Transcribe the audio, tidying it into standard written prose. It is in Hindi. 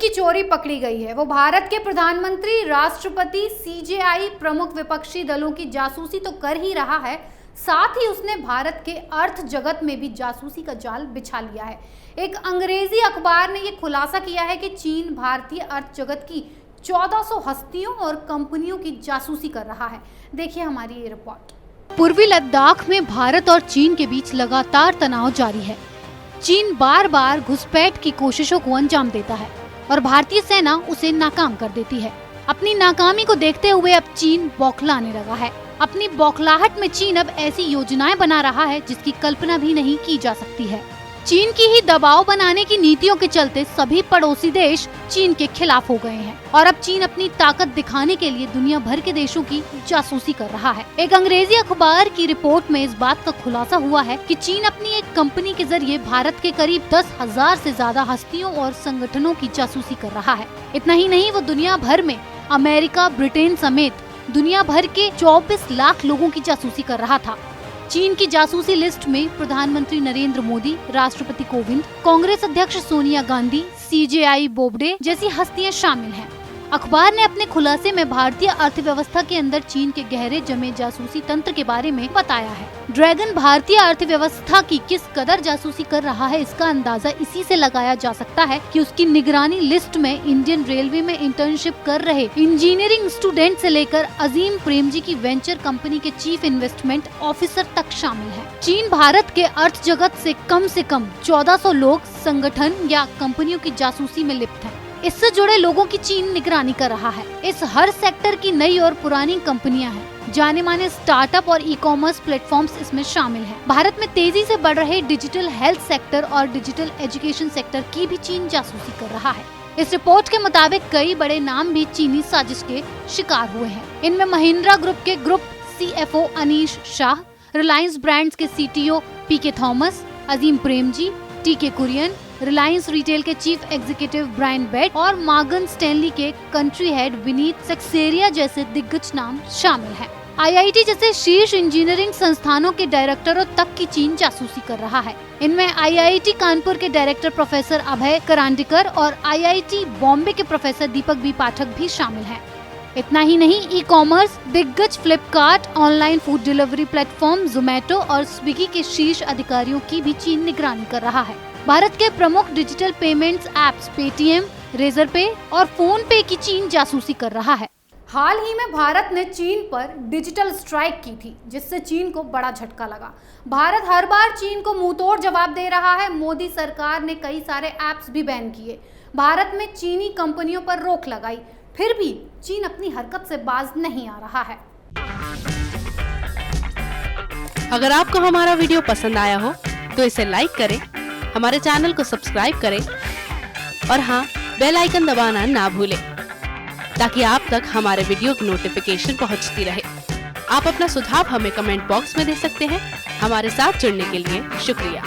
की चोरी पकड़ी गई है। वो भारत के प्रधानमंत्री, राष्ट्रपति, सीजेआई प्रमुख विपक्षी दलों की जासूसी तो कर ही रहा है, साथ ही उसने भारत के अर्थ जगत में भी जासूसी का जाल बिछा लिया है। एक अंग्रेजी अखबार ने ये खुलासा किया है कि चीन भारतीय अर्थ जगत की 1400 हस्तियों और कंपनियों की जासूसी कर रहा है। देखिए हमारी ये रिपोर्ट। पूर्वी लद्दाख में भारत और चीन के बीच लगातार तनाव जारी है। चीन बार बार घुसपैठ की कोशिशों को अंजाम देता है और भारतीय सेना उसे नाकाम कर देती है। अपनी नाकामी को देखते हुए अब चीन बौखलाने लगा है। अपनी बौखलाहट में चीन अब ऐसी योजनाएं बना रहा है जिसकी कल्पना भी नहीं की जा सकती है। चीन की ही दबाव बनाने की नीतियों के चलते सभी पड़ोसी देश चीन के खिलाफ हो गए हैं और अब चीन अपनी ताकत दिखाने के लिए दुनिया भर के देशों की जासूसी कर रहा है। एक अंग्रेजी अखबार की रिपोर्ट में इस बात का खुलासा हुआ है कि चीन अपनी एक कंपनी के जरिए भारत के करीब 10,000 से ज्यादा हस्तियों और संगठनों की जासूसी कर रहा है। इतना ही नहीं, वो दुनिया भर में अमेरिका, ब्रिटेन समेत दुनिया भर के 24 लाख लोगों की जासूसी कर रहा था। चीन की जासूसी लिस्ट में प्रधानमंत्री नरेंद्र मोदी, राष्ट्रपति कोविंद, कांग्रेस अध्यक्ष सोनिया गांधी, सीजेआई बोबडे जैसी हस्तियां शामिल हैं। अखबार ने अपने खुलासे में भारतीय अर्थव्यवस्था के अंदर चीन के गहरे जमे जासूसी तंत्र के बारे में बताया है। ड्रैगन भारतीय अर्थव्यवस्था की किस कदर जासूसी कर रहा है, इसका अंदाजा इसी से लगाया जा सकता है कि उसकी निगरानी लिस्ट में इंडियन रेलवे में इंटर्नशिप कर रहे इंजीनियरिंग स्टूडेंट से लेकर अजीम प्रेमजी की वेंचर कंपनी के चीफ इन्वेस्टमेंट ऑफिसर तक शामिल है। चीन भारत के अर्थ जगत से कम 1400 लोग, संगठन या कंपनियों की जासूसी में लिप्त हैं। इससे जुड़े लोगों की चीन निगरानी कर रहा है। इस हर सेक्टर की नई और पुरानी कंपनियां हैं। जाने माने स्टार्टअप और ई कॉमर्स प्लेटफॉर्म्स इसमें शामिल हैं। भारत में तेजी से बढ़ रहे डिजिटल हेल्थ सेक्टर और डिजिटल एजुकेशन सेक्टर की भी चीन जासूसी कर रहा है। इस रिपोर्ट के मुताबिक कई बड़े नाम भी चीनी साजिश के शिकार हुए हैं। इनमें महिंद्रा ग्रुप के group CFO Anish Shah, Reliance brands के CTO PK Thomas, Azim Premji, TK Kurien, Reliance retail के चीफ एग्जीक्यूटिव ब्रायन बेट और मॉर्गन स्टैनली के कंट्री हेड विनीत सक्सेरिया जैसे दिग्गज नाम शामिल हैं। IIT जैसे शीर्ष इंजीनियरिंग संस्थानों के डायरेक्टरों तक की चीन जासूसी कर रहा है। इनमें IIT कानपुर के डायरेक्टर प्रोफेसर अभय करांडिकर और IIT बॉम्बे के प्रोफेसर दीपक B पाठक भी शामिल हैं। इतना ही नहीं, ई कॉमर्स दिग्गज Flipkart, online food delivery platform Zomato और स्विगी के शीर्ष अधिकारियों की भी चीन निगरानी कर रहा है। भारत के प्रमुख digital payments apps Paytm, Razorpay और फोन पे की चीन जासूसी कर रहा है। हाल ही में भारत ने चीन पर डिजिटल स्ट्राइक की थी, जिससे चीन को बड़ा झटका लगा। भारत हर बार चीन को मुंहतोड़ जवाब दे रहा है। मोदी सरकार ने कई सारे ऐप्स भी बैन किए, भारत में चीनी कंपनियों पर रोक लगाई, फिर भी चीन अपनी हरकत से बाज नहीं आ रहा है। अगर आपको हमारा वीडियो पसंद आया हो तो इसे लाइक करें, हमारे चैनल को सब्सक्राइब करें और हाँ, बेल आइकन दबाना ना भूलें ताकि आप तक हमारे वीडियो की नोटिफिकेशन पहुंचती रहे। आप अपना सुझाव हमें कमेंट बॉक्स में दे सकते हैं। हमारे साथ जुड़ने के लिए शुक्रिया।